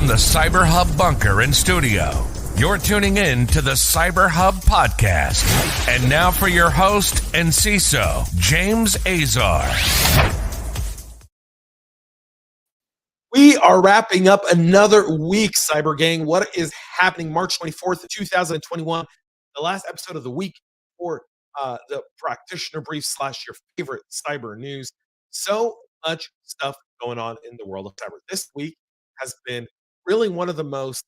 From the CyberHub bunker and studio, you're tuning in to the CyberHub Podcast. And now for your host and CISO, James Azar. We are wrapping up another week, Cyber Gang. What is happening March 24th, 2021, the last episode of the week for the practitioner brief / your favorite cyber news. So much stuff going on in the world of cyber. This week has been really one of the most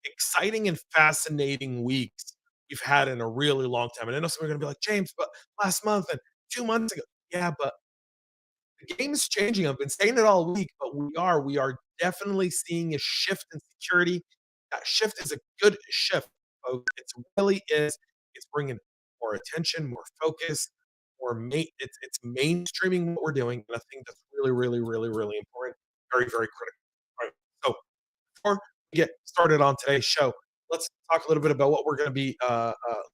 exciting and fascinating weeks we've had in a really long time. And I know some are going to be like, James, but last month and 2 months ago. Yeah, but the game is changing. I've been saying it all week, but we are definitely seeing a shift in security. That shift is a good shift, folks. It really is. It's bringing more attention, more focus, it's mainstreaming what we're doing, and I think that's really, really, really, really important. Very, very critical. All right. So before we get started on today's show, let's talk a little bit about what we're going to be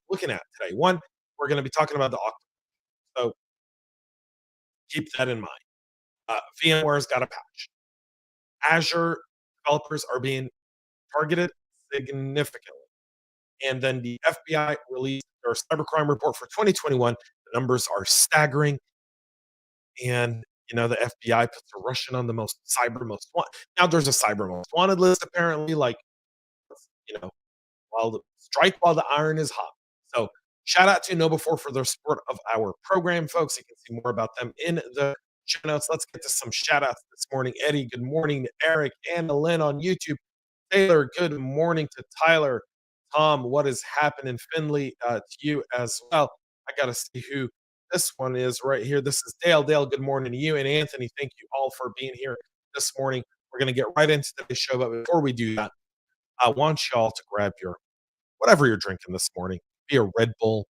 looking at today. One, we're going to be talking about the Okta. So keep that in mind. VMware's got a patch. Azure developers are being targeted significantly. And then the FBI released their cybercrime report for 2021. The numbers are staggering. And, you know, the FBI puts a Russian on the most wanted. Now there's a cyber most wanted list, apparently, like, you know, strike while the iron is hot. So shout out to KnowBe4 for their support of our program, folks. You can see more about them in the show notes. Let's get to some shout outs this morning. Eddie, good morning to Eric. Anna Lynn on YouTube. Taylor, good morning to Tyler. Tom, what is happening? Finley, to you as well. I got to see who this one is right here. This is Dale. Dale, good morning to you. And Anthony, thank you all for being here this morning. We're going to get right into today's show. But before we do that, I want y'all to grab your whatever you're drinking this morning. be a Red Bull,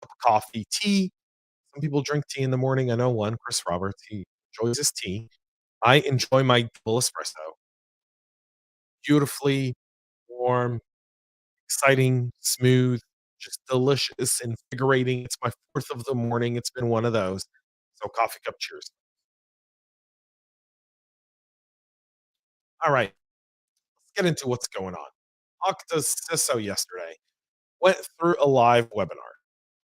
cup of coffee, tea. Some people drink tea in the morning. I know one, Chris Roberts. He enjoys his tea. I enjoy my full espresso. Beautifully warm, exciting, smooth, just delicious, invigorating. It's my fourth of the morning. It's been one of those. So, coffee cup cheers. All right, let's get into what's going on. Okta's CISO yesterday went through a live webinar.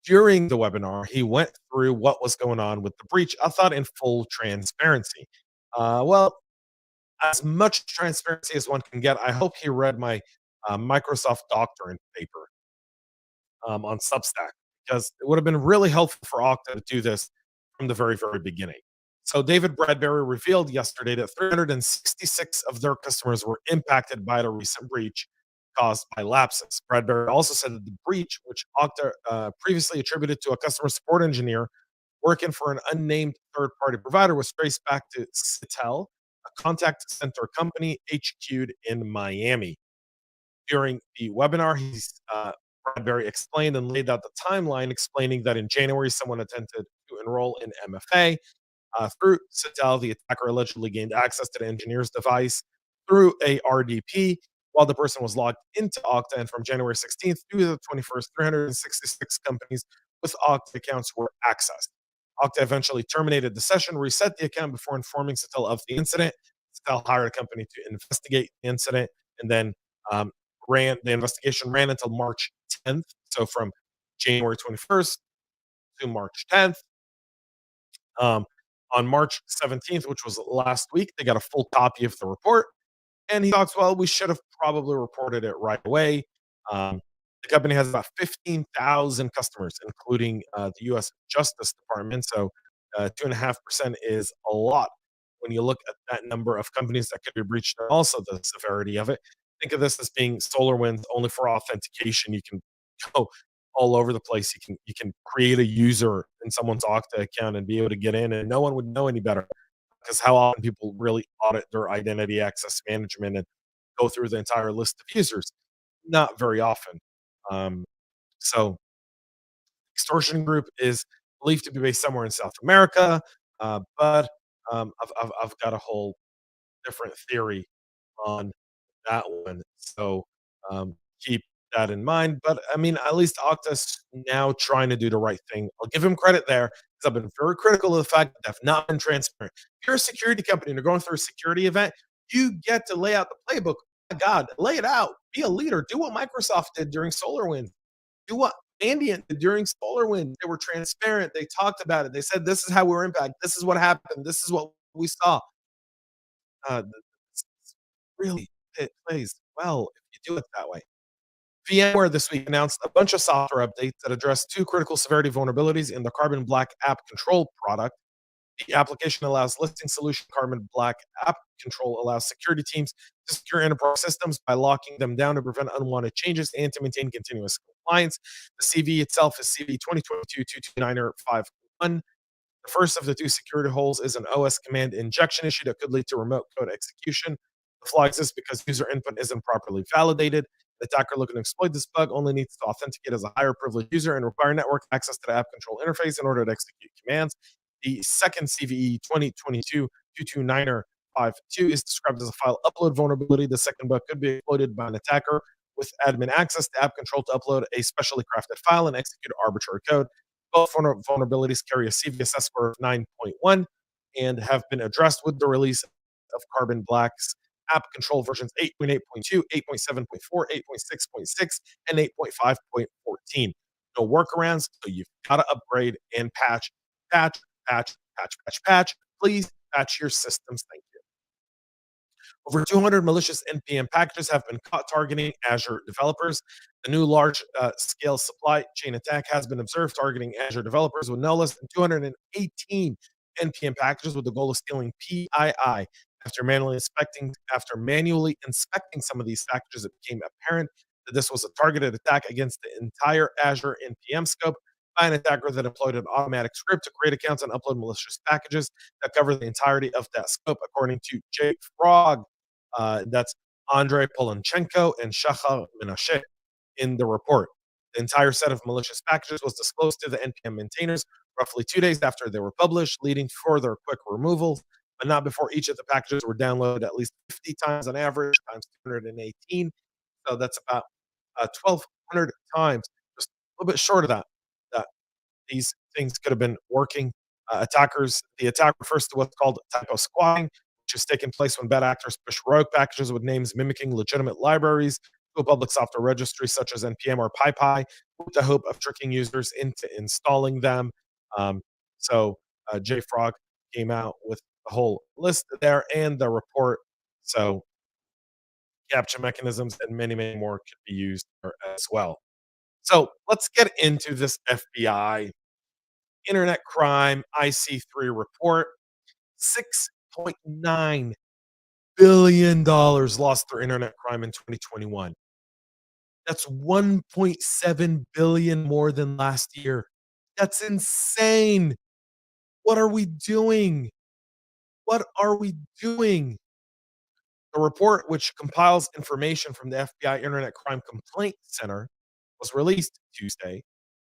During the webinar, he went through what was going on with the breach. I thought in full transparency. Well, as much transparency as one can get. I hope he read my Microsoft doctorate paper on Substack because it would have been really helpful for Okta to do this from the very, very beginning. So, David Bradbury revealed yesterday that 366 of their customers were impacted by the recent breach caused by Lapsus. Bradbury also said that the breach, which Okta previously attributed to a customer support engineer working for an unnamed third party provider, was traced back to Citel, a contact center company HQ'd in Miami. During the webinar, Bradbury explained and laid out the timeline, explaining that in January, someone attempted to enroll in MFA. Through Citel, the attacker allegedly gained access to the engineer's device through a RDP while the person was logged into Okta. And from January 16th through the 21st, 366 companies with Okta accounts were accessed. Okta eventually terminated the session, reset the account before informing Citel of the incident. Citel hired a company to investigate the incident, and then the investigation ran until March 10th. So from January 21st to March 10th. On March 17th, which was last week, they got a full copy of the report. And he thought, well, we should have probably reported it right away. Um, the company has about 15,000 customers, including the U.S. Justice Department. So 2.5% is a lot when you look at that number of companies that could be breached and also the severity of it. Think of this as being SolarWinds only for authentication. You can go all over the place. You can create a user in someone's Okta account and be able to get in, and no one would know any better because how often people really audit their identity access management and go through the entire list of users? Not very often. Um, so, extortion group is believed to be based somewhere in South America, but I've got a whole different theory on that one. So keep that in mind. But I mean, at least Okta's now trying to do the right thing. I'll give him credit there because I've been very critical of the fact that they've not been transparent. If you're a security company and you're going through a security event, you get to lay out the playbook. My God, lay it out. Be a leader. Do what Microsoft did during SolarWinds. Do what Ambient did during SolarWinds. They were transparent. They talked about it. They said, this is how we were impacted. This is what happened. This is what we saw. Uh, really, it plays well if you do it that way. VMware this week announced a bunch of software updates that address two critical severity vulnerabilities in the Carbon Black app control product. The application allows listing solution. Carbon Black app control allows security teams to secure enterprise systems by locking them down to prevent unwanted changes and to maintain continuous compliance. The CV itself is CV 2022-22951. The first of the two security holes is an OS command injection issue that could lead to remote code execution. The flaw exists because user input isn't properly validated. The attacker looking to exploit this bug only needs to authenticate as a higher privileged user and require network access to the app control interface in order to execute commands. The second CVE 2022-22952 is described as a file upload vulnerability. The second bug could be exploited by an attacker with admin access to app control to upload a specially crafted file and execute arbitrary code. Both vulnerabilities carry a CVSS score of 9.1 and have been addressed with the release of Carbon Black's app control versions 8.8.2, 8.7.4, 8.6.6, and 8.5.14. No workarounds, so you've got to upgrade and patch, patch, patch, patch, patch, patch. Please patch your systems. Thank you. Over 200 malicious NPM packages have been caught targeting Azure developers. The new large-scale supply chain attack has been observed targeting Azure developers with no less than 218 NPM packages with the goal of stealing PII. After manually inspecting some of these packages, it became apparent that this was a targeted attack against the entire Azure NPM scope by an attacker that employed an automatic script to create accounts and upload malicious packages that cover the entirety of that scope, according to Jay Frog. That's Andrei Polanchenko and Shachar Menashe in the report. The entire set of malicious packages was disclosed to the NPM maintainers roughly 2 days after they were published, leading to further quick removals, but not before each of the packages were downloaded at least 50 times on average, times 218. So that's about 1,200 times, just a little bit short of that these things could have been working. The attack refers to what's called typo squatting, which has taken place when bad actors push rogue packages with names mimicking legitimate libraries to a public software registry such as NPM or PyPy, with the hope of tricking users into installing them. Um, so JFrog came out with the whole list there and the report. So capture mechanisms and many, many more could be used there as well. So let's get into this FBI internet crime IC3 report. $6.9 billion lost through internet crime in 2021. That's 1.7 billion more than last year. That's insane. What are we doing? What are we doing? The report, which compiles information from the FBI Internet Crime Complaint Center, was released Tuesday,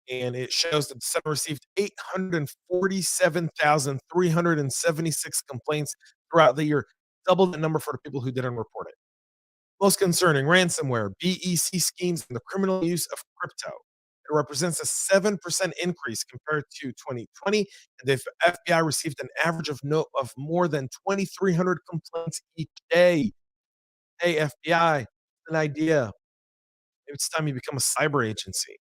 and it shows that the center received 847,376 complaints throughout the year, double the number for the people who didn't report it. Most concerning, ransomware, BEC schemes, and the criminal use of crypto. It represents a 7% increase compared to 2020, and the FBI received an average of more than 2,300 complaints each day. Hey, FBI, an idea. Maybe it's time you become a cyber agency.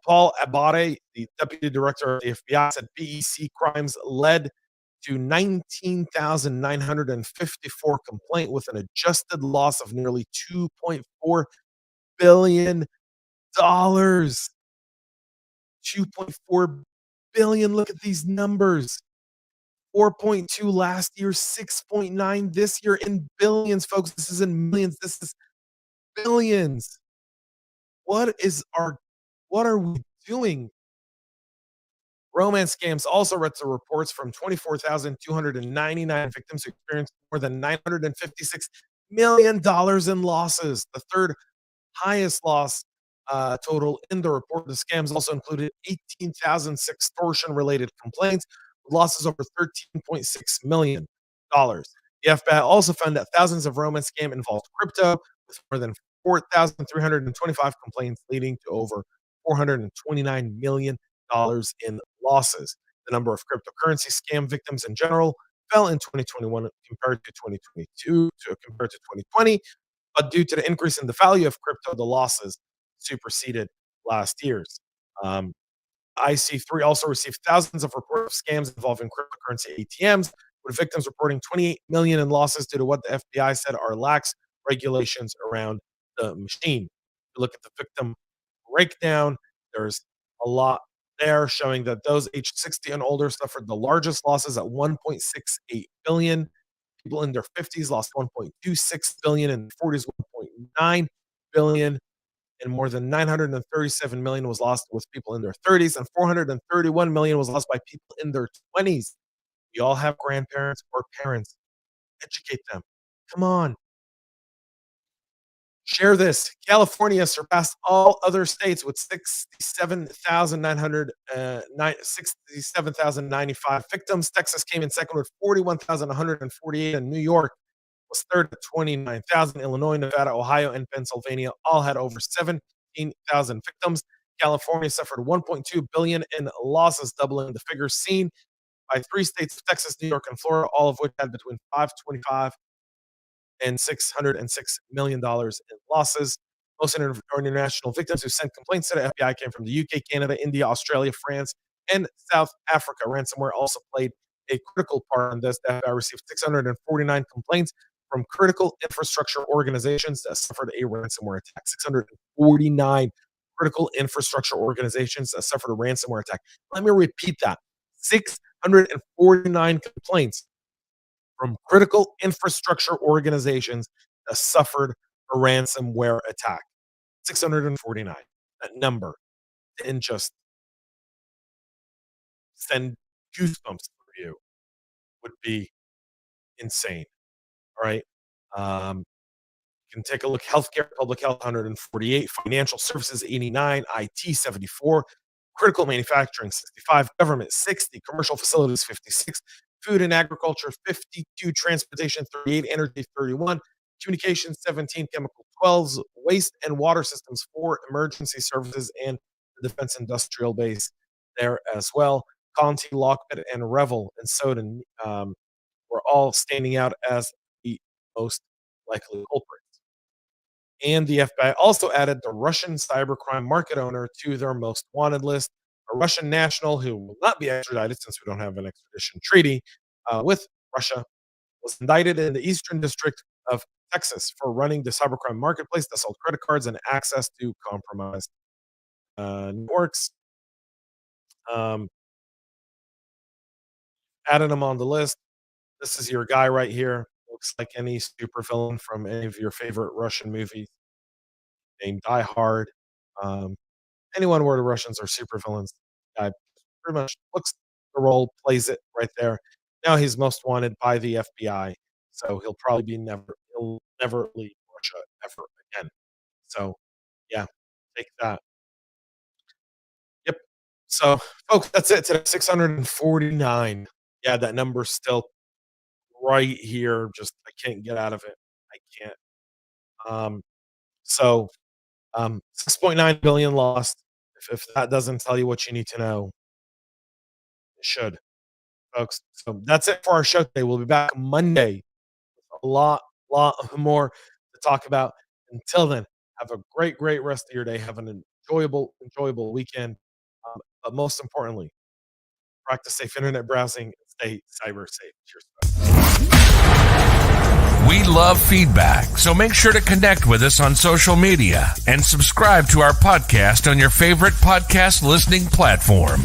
Paul Abate, the deputy director of the FBI, said BEC crimes led to 19,954 complaints with an adjusted loss of nearly $2.4 billion. 2.4 billion. Look at these numbers. 4.2 last year, 6.9 this year in billions, folks. This is in millions. This is billions. What are we doing? Romance scams also read the reports from 24,299 victims who experienced more than $956 million in losses, the third highest loss total in the report. The scams also included 18,000 extortion-related complaints with losses over $13.6 million. The FBI also found that thousands of romance scams involved crypto, with more than 4,325 complaints leading to over $429 million in losses. The number of cryptocurrency scam victims in general fell in 2021 compared to 2020, but due to the increase in the value of crypto, the losses superseded last year's. IC3 also received thousands of reports of scams involving cryptocurrency ATMs, with victims reporting 28 million in losses due to what the FBI said are lax regulations around the machine. If you look at the victim breakdown, there's a lot there showing that those aged 60 and older suffered the largest losses at 1.68 billion. People in their 50s lost 1.26 billion, in their 40s 1.9 billion, and more than 937 million was lost with people in their 30s, and 431 million was lost by people in their 20s. We all have grandparents or parents. Educate them. Come on. Share this. California surpassed all other states with 67,095 victims. Texas came in second with 41,148, and New York was third at 29,000. Illinois, Nevada, Ohio, and Pennsylvania all had over 17,000 victims. California suffered 1.2 billion in losses, doubling the figures seen by three states: Texas, New York, and Florida, all of which had between 525 and $606 million in losses. Most international victims who sent complaints to the FBI came from the UK, Canada, India, Australia, France, and South Africa. Ransomware also played a critical part in this. The FBI received 649 complaints from critical infrastructure organizations that suffered a ransomware attack. 649 critical infrastructure organizations that suffered a ransomware attack. Let me repeat that. 649 complaints from critical infrastructure organizations that suffered a ransomware attack. 649. That number didn't just send goosebumps through you, would be insane. All right. You can take a look. Healthcare, public health, 148. Financial services, 89. IT, 74. Critical manufacturing, 65. Government, 60. Commercial facilities, 56. Food and agriculture, 52. Transportation, 38. Energy, 31. Communications, 17. Chemical, 12. Waste and water systems, 4. Emergency services, and the defense industrial base there as well. Conti, Lockbit, and Revel and Soden were all standing out as the most likely culprits. And the FBI also added the Russian cybercrime market owner to their most wanted list, a Russian national who will not be extradited since we don't have an extradition treaty with Russia, was indicted in the Eastern District of Texas for running the cybercrime marketplace that sold credit cards and access to compromised networks. Added him on the list. This is your guy right here. Looks like any supervillain from any of your favorite Russian movies. Named Die Hard. Anyone where the Russians are supervillains. Guy pretty much looks the role, plays it right there. Now he's most wanted by the FBI. So he'll probably he'll never leave Russia ever again. So yeah, take that. Yep. So folks, that's it today. 649. Yeah, that number's still right here. Just I can't get out of it. I can't. So 6.9 billion lost. If that doesn't tell you what you need to know, it should, folks. So that's it for our show today. We'll be back Monday with a lot more to talk about. Until then, have a great rest of your day. Have an enjoyable weekend. But most importantly, practice safe internet browsing and stay cyber safe. Cheers. We love feedback, so make sure to connect with us on social media and subscribe to our podcast on your favorite podcast listening platform.